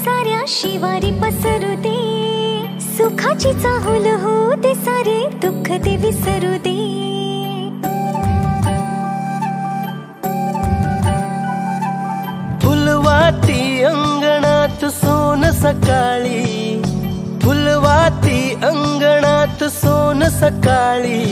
साऱ्या शिवारी पसरू दे, सुखाची चाहुल होऊ दे, सारे दुःख ते विसरू दे. फुलवाती अंगणात सोन सकाळी, फुलवाती अंगणात सोन सकाळी,